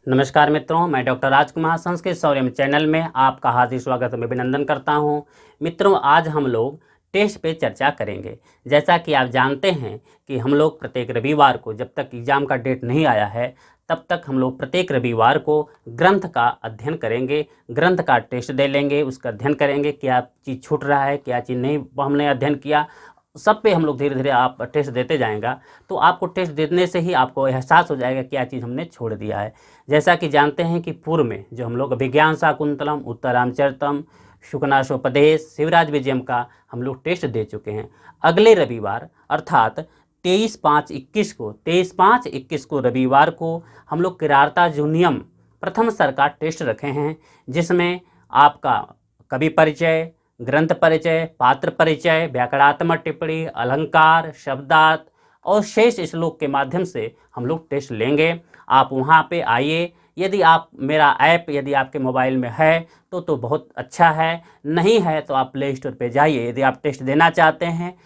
नमस्कार मित्रों, मैं डॉक्टर राजकुमार संस्कृत शौर्य चैनल में आपका हार्दिक स्वागत में अभिनंदन करता हूं। मित्रों, आज हम लोग टेस्ट पे चर्चा करेंगे। जैसा कि आप जानते हैं कि हम लोग प्रत्येक रविवार को, जब तक एग्ज़ाम का डेट नहीं आया है तब तक हम लोग प्रत्येक रविवार को ग्रंथ का अध्ययन करेंगे, ग्रंथ का टेस्ट दे लेंगे, उसका अध्ययन करेंगे, क्या चीज़ छूट रहा है, क्या चीज़ नहीं हमने अध्ययन किया, सब पे हम लोग धीरे धीरे आप टेस्ट देते जाएगा। तो आपको टेस्ट देने से ही आपको एहसास हो जाएगा क्या चीज़ हमने छोड़ दिया है। जैसा कि जानते हैं कि पूर्व में जो हम लोग अभिज्ञान शाकुंतलम, उत्तरामचरितम, शुकनाशोपदेश, शिवराज विजयम का हम लोग टेस्ट दे चुके हैं। अगले रविवार अर्थात 23/5/21 को रविवार को हम लोग किरारता जूनियम प्रथम स्तर का टेस्ट रखे हैं, जिसमें आपका कवि परिचय, ग्रंथ परिचय, पात्र परिचय, व्याकरणात्मक टिप्पणी, अलंकार, शब्दार्थ और शेष श्लोक के माध्यम से हम लोग टेस्ट लेंगे। आप वहाँ पे आइए। यदि आप मेरा ऐप यदि आपके मोबाइल में है तो बहुत अच्छा है, नहीं है तो आप प्ले स्टोर पे जाइए। यदि आप टेस्ट देना चाहते हैं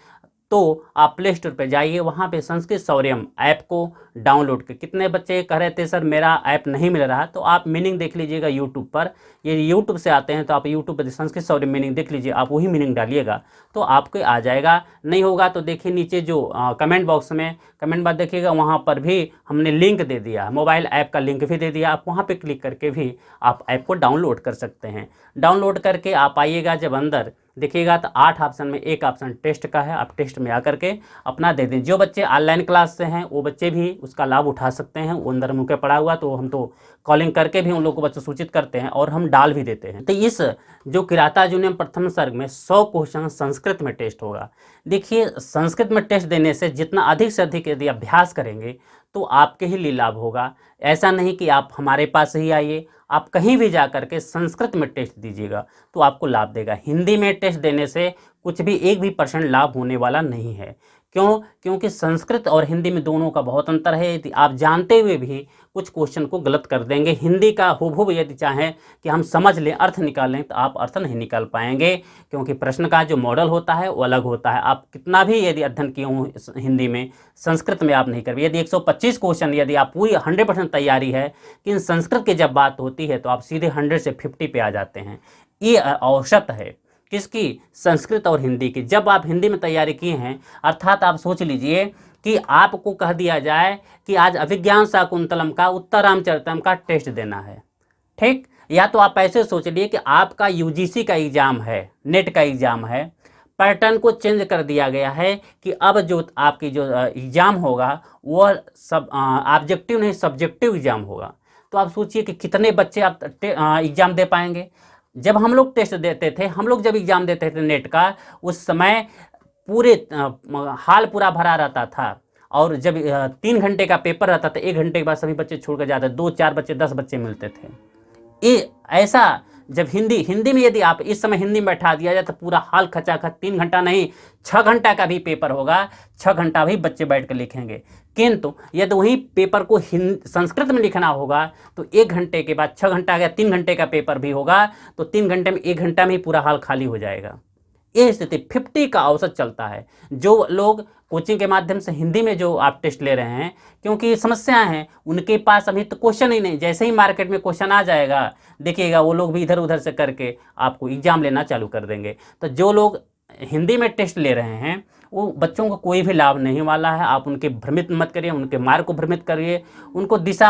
तो आप प्ले स्टोर पे जाइए, वहाँ पे संस्कृत शौर्यम ऐप को डाउनलोड कर। कितने बच्चे कह रहे थे सर मेरा ऐप नहीं मिल रहा, तो आप मीनिंग देख लीजिएगा यूट्यूब पर। ये यूट्यूब से आते हैं तो आप यूट्यूब पर संस्कृत शौर्यम मीनिंग देख लीजिए, आप वही मीनिंग डालिएगा तो आपको आ जाएगा। नहीं होगा तो देखिए नीचे जो कमेंट बॉक्स देखिएगा, वहाँ पर भी हमने लिंक दे दिया, मोबाइल ऐप का लिंक भी दे दिया। आप वहाँ पर क्लिक करके भी आप ऐप को डाउनलोड कर सकते हैं। डाउनलोड करके आप आइएगा, जब अंदर देखिएगा तो 8 ऑप्शन में एक ऑप्शन टेस्ट का है। आप टेस्ट में आकर के अपना दे दें। जो बच्चे ऑनलाइन क्लास से हैं वो बच्चे भी उसका लाभ उठा सकते हैं। वो अंदर मुझे पड़ा हुआ तो हम तो कॉलिंग करके भी उन लोगों को बच्चे सूचित करते हैं और हम डाल भी देते हैं। तो इस जो किराता जूनियम प्रथम सर्ग में 100 क्वेश्चन संस्कृत में टेस्ट होगा। देखिए, संस्कृत में टेस्ट देने से जितना अधिक से अधिक यदि अभ्यास करेंगे तो आपके ही लिए लाभ होगा। ऐसा नहीं कि आप हमारे पास ही आइए, आप कहीं भी जा कर के संस्कृत में टेस्ट दीजिएगा तो आपको लाभ देगा। हिंदी में टेस्ट देने से कुछ भी 1% लाभ होने वाला नहीं है। क्यों? क्योंकि संस्कृत और हिंदी में दोनों का बहुत अंतर है। यदि आप जानते हुए भी कुछ क्वेश्चन को गलत कर देंगे, हिंदी का हूबहू यदि चाहें कि हम समझ लें, अर्थ निकालें, तो आप अर्थ नहीं निकाल पाएंगे, क्योंकि प्रश्न का जो मॉडल होता है वो अलग होता है। आप कितना भी यदि अध्ययन किए हों हिंदी में, संस्कृत में आप नहीं कर। यदि 125 क्वेश्चन यदि आप पूरी 100% तैयारी है, कि संस्कृत की जब बात होती है तो आप सीधे 100 से 50 पे आ जाते हैं। ये औसत है किसकी? संस्कृत और हिंदी की। जब आप हिंदी में तैयारी किए हैं, अर्थात आप सोच लीजिए कि आपको कह दिया जाए कि आज अभिज्ञान शाकुंतलम का, उत्तरामचरितम का टेस्ट देना है, ठीक? या तो आप ऐसे सोच लिए कि आपका यूजीसी का एग्ज़ाम है, नेट का एग्ज़ाम है, पैटर्न को चेंज कर दिया गया है कि अब जो आपकी जो एग्ज़ाम होगा वह सब ऑब्जेक्टिव नहीं सब्जेक्टिव एग्ज़ाम होगा। तो आप सोचिए कि कितने बच्चे आप एग्ज़ाम दे पाएंगे। जब हम लोग टेस्ट देते थे, हम लोग जब एग्ज़ाम देते थे नेट का, उस समय पूरे हाल पूरा भरा रहता था। और जब 3 घंटे का पेपर रहता था, 1 घंटे के बाद सभी बच्चे छोड़ कर जाते, 2-4 बच्चे 10 बच्चे मिलते थे। ये ऐसा जब हिंदी में यदि आप इस समय हिंदी में बैठा दिया जाए तो पूरा हाल खचाखच 3 घंटा नहीं 6 घंटा का भी पेपर होगा, 6 घंटा भी बच्चे बैठ कर लिखेंगे। किंतु यदि वही पेपर को संस्कृत में लिखना होगा तो 1 घंटे के बाद 6 घंटा या 3 घंटे का पेपर भी होगा तो 3 घंटे में 1 घंटा में ही पूरा हाल खाली हो जाएगा। ये स्थिति 50 का औसत चलता है। जो लोग कोचिंग के माध्यम से हिंदी में जो आप टेस्ट ले रहे हैं, क्योंकि समस्याएं हैं, उनके पास अभी तो क्वेश्चन ही नहीं। जैसे ही मार्केट में क्वेश्चन आ जाएगा, देखिएगा वो लोग भी इधर उधर से करके आपको एग्ज़ाम लेना चालू कर देंगे। तो जो लोग हिंदी में टेस्ट ले रहे हैं वो बच्चों को कोई भी लाभ नहीं वाला है। आप उनके भ्रमित मत करिए, उनके मार्ग को भ्रमित करिए, उनको दिशा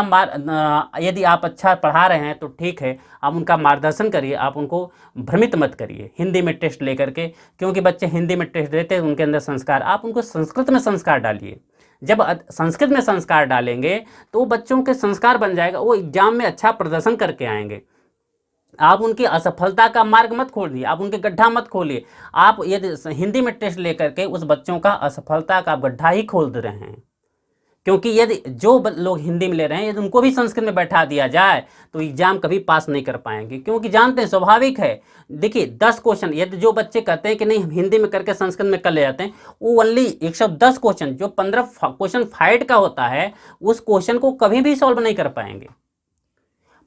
यदि आप अच्छा पढ़ा रहे हैं तो ठीक है, आप उनका मार्गदर्शन करिए, आप उनको भ्रमित मत करिए हिंदी में टेस्ट लेकर के। क्योंकि बच्चे हिंदी में टेस्ट देते हैं, उनके अंदर संस्कार, आप उनको संस्कृत में संस्कार डालिए। जब संस्कृत में संस्कार डालेंगे तो बच्चों के संस्कार बन जाएगा, वो एग्जाम में अच्छा प्रदर्शन करके आएंगे। आप उनकी असफलता का मार्ग मत खोलिए, आप उनके गड्ढा मत खोलिए। आप यदि हिंदी में टेस्ट लेकर के उस बच्चों का असफलता का गड्ढा ही खोल दे रहे हैं। क्योंकि यदि जो लोग हिंदी में ले रहे हैं यदि उनको भी संस्कृत में बैठा दिया जाए तो एग्जाम कभी पास नहीं कर पाएंगे। क्योंकि जानते हैं, स्वाभाविक है। देखिए 10 क्वेश्चन यदि जो बच्चे कहते हैं कि नहीं हम हिंदी में करके संस्कृत में कर ले जाते हैं, वो ओनली 110 क्वेश्चन, जो 15 क्वेश्चन फाइट का होता है, उस क्वेश्चन को कभी भी सॉल्व नहीं कर पाएंगे।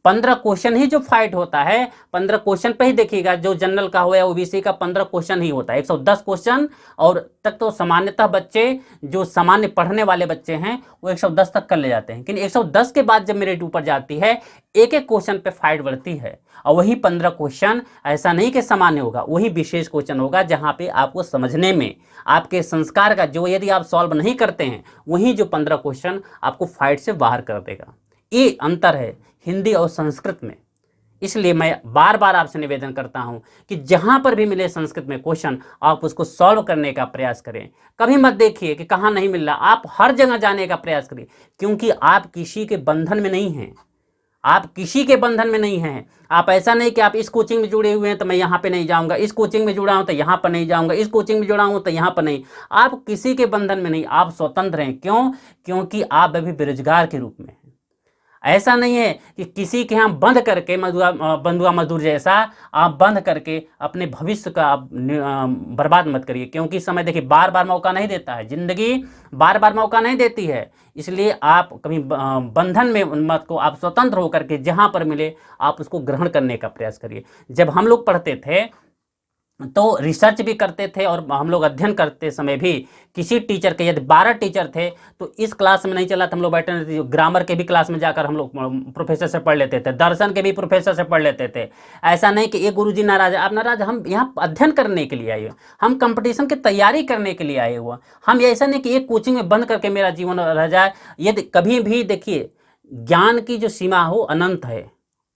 15 क्वेश्चन ही जो फाइट होता है, 15 क्वेश्चन पे ही देखिएगा, जो जनरल का हो या ओबीसी का 15 क्वेश्चन ही होता है, 110 क्वेश्चन। और तक तो सामान्यतः बच्चे जो सामान्य पढ़ने वाले बच्चे हैं वो 110 तक कर ले जाते हैं, लेकिन 110 के बाद जब मेरिट ऊपर जाती है, एक एक क्वेश्चन पे फाइट बढ़ती है। और वही 15 क्वेश्चन ऐसा नहीं कि सामान्य होगा, वही विशेष क्वेश्चन होगा जहाँ पे आपको समझने में, आपके संस्कार का जो यदि आप सॉल्व नहीं करते हैं, वही जो 15 क्वेश्चन आपको फाइट से बाहर कर देगा। ये अंतर है हिंदी और संस्कृत में। इसलिए मैं बार बार आपसे निवेदन करता हूं कि जहां पर भी मिले संस्कृत में क्वेश्चन, आप उसको सॉल्व करने का प्रयास करें। कभी मत देखिए कि कहां नहीं मिल रहा, आप हर जगह जाने का प्रयास करिए, क्योंकि आप किसी के बंधन में नहीं हैं। आप किसी के बंधन में नहीं हैं। आप ऐसा नहीं कि आप इस कोचिंग में जुड़े हुए हैं तो मैं यहाँ पे नहीं जाऊँगा, इस कोचिंग में जुड़ा हूँ तो यहाँ पर नहीं जाऊँगा, इस कोचिंग में जुड़ा हूँ तो यहाँ पर नहीं। आप किसी के बंधन में नहीं, आप स्वतंत्र हैं। क्यों? क्योंकि आप अभी बेरोजगार के रूप में हैं। ऐसा नहीं है कि किसी के यहाँ बंद करके बंधुआ मजदूर जैसा आप बंद करके अपने भविष्य का आप बर्बाद मत करिए, क्योंकि समय देखिए बार बार मौका नहीं देता है, जिंदगी बार बार मौका नहीं देती है। इसलिए आप कभी बंधन में मत को, आप स्वतंत्र होकर के जहाँ पर मिले आप उसको ग्रहण करने का प्रयास करिए। जब हम लोग पढ़ते थे तो रिसर्च भी करते थे, और हम लोग अध्ययन करते समय भी किसी टीचर के, यदि 12 टीचर थे तो इस क्लास में नहीं चला तो हम लोग बैठे रहते थे, ग्रामर के भी क्लास में जाकर हम लोग प्रोफेसर से पढ़ लेते थे, दर्शन के भी प्रोफेसर से पढ़ लेते थे। ऐसा नहीं कि ये गुरुजी नाराज है, आप नाराज, हम यहाँ अध्ययन करने के लिए आए हुए, हम कंपटीशन की तैयारी करने के लिए आए हुए। हम ऐसा नहीं कि एक कोचिंग में बंद करके मेरा जीवन रह जाए। यदि कभी भी देखिए, ज्ञान की जो सीमा हो अनंत है,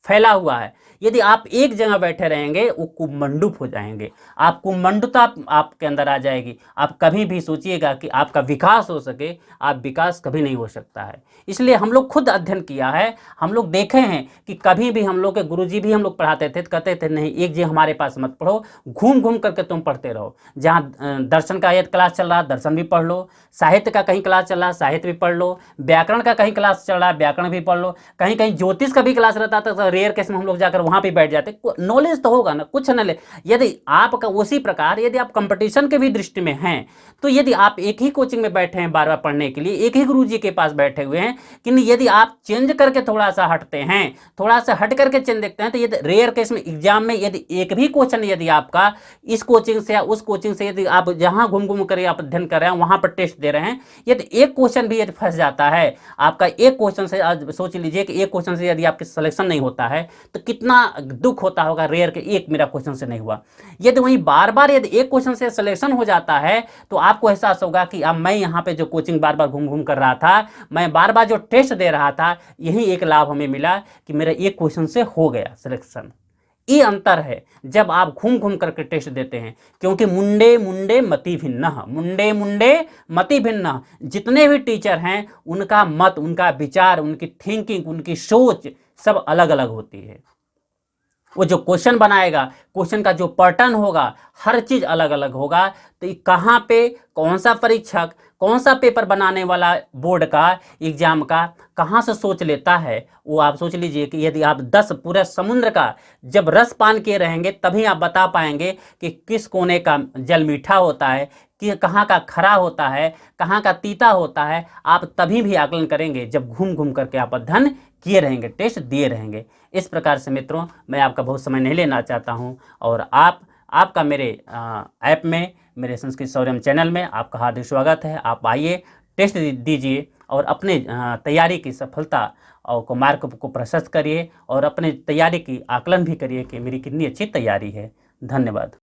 फैला हुआ है। यदि आप एक जगह बैठे रहेंगे वो कुमंडूप हो जाएंगे, आप कुमंडुता आपके अंदर आ जाएगी। आप कभी भी सोचिएगा कि आपका विकास हो सके, आप विकास कभी नहीं हो सकता है। इसलिए हम लोग खुद अध्ययन किया है, हम लोग देखे हैं कि कभी भी हम लोग के गुरुजी भी हम लोग पढ़ाते थे, कहते थे नहीं एक जी हमारे पास मत पढ़ो, घूम घूम करके तुम पढ़ते रहो। जहाँ दर्शन का यदि क्लास चल रहा है दर्शन भी पढ़ लो, साहित्य का कहीं क्लास चल रहा है साहित्य भी पढ़ लो, व्याकरण का कहीं क्लास चल रहा है व्याकरण भी पढ़ लो, कहीं कहीं ज्योतिष का भी क्लास रहता था तो रेयर केस में हम लोग जाकर वहाँ पे बैठ जाते। नॉलेज तो होगा ना, कुछ न ले। यदि आपका उसी प्रकार यदि आप कंपटीशन के भी दृष्टि में हैं, तो यदि आप एक ही कोचिंग में बैठे हैं बार बार पढ़ने के लिए, एक ही गुरुजी के पास बैठे हुए हैं, कि यदि आप चेंज करके थोड़ा सा हटते हैं, थोड़ा सा हट करके चेंज देखते हैं, तो यदि रेयर केस में एग्जाम में यदि एक भी क्वेश्चन यदि आपका इस कोचिंग से या उस कोचिंग से, यदि आप जहां घूम घूम कर आप अध्ययन कर रहे हैं वहां पर टेस्ट दे रहे हैं, यदि एक क्वेश्चन भी यदि फंस जाता है आपका, एक क्वेश्चन से, आज सोच लीजिए कि एक क्वेश्चन से यदि आपके सिलेक्शन नहीं होता है तो कितना दुख होता होगा, रेयर के एक मेरा क्वेश्चन से नहीं हुआ। यदि वहीं बार बार यदि एक क्वेश्चन से सिलेक्शन हो जाता है तो आपको एहसास होगा कि अब मैं यहाँ पे जो कोचिंग बार बार घूम घूम कर रहा था, मैं बार बार जो टेस्ट दे रहा था, यही एक लाभ हमें मिला कि मेरा एक क्वेश्चन से हो गया सिलेक्शन। ये अंतर है जब आप घूम घूम करके टेस्ट देते हैं, क्योंकि मुंडे मुंडे मति भिन्न, मुंडे मुंडे मति भिन्न। जितने भी टीचर हैं उनका मत, उनका विचार, उनकी थिंकिंग, उनकी सोच सब अलग अलग होती है। वो जो क्वेश्चन बनाएगा, क्वेश्चन का जो पैटर्न होगा, हर चीज अलग अलग होगा। तो कहाँ पे कौन सा परीक्षक, कौन सा पेपर बनाने वाला बोर्ड का एग्जाम का कहाँ से सोच लेता है, वो आप सोच लीजिए कि यदि आप 10 पूरे समुद्र का जब रस पान किए रहेंगे तभी आप बता पाएंगे कि किस कोने का जल मीठा होता है, कि कहाँ का खरा होता है, कहाँ का तीता होता है। आप तभी भी आकलन करेंगे जब घूम घूम करके आप अध्ययन किए रहेंगे, टेस्ट दिए रहेंगे। इस प्रकार से मित्रों, मैं आपका बहुत समय नहीं लेना चाहता हूँ, और आपका मेरे ऐप में, मेरे संस्कृत शौर्यम चैनल में आपका हार्दिक स्वागत है। आप आइए, टेस्ट दीजिए और अपने तैयारी की सफलता और को मार्क को प्रशस्त करिए, और अपने तैयारी की आकलन भी करिए कि मेरी कितनी अच्छी तैयारी है। धन्यवाद।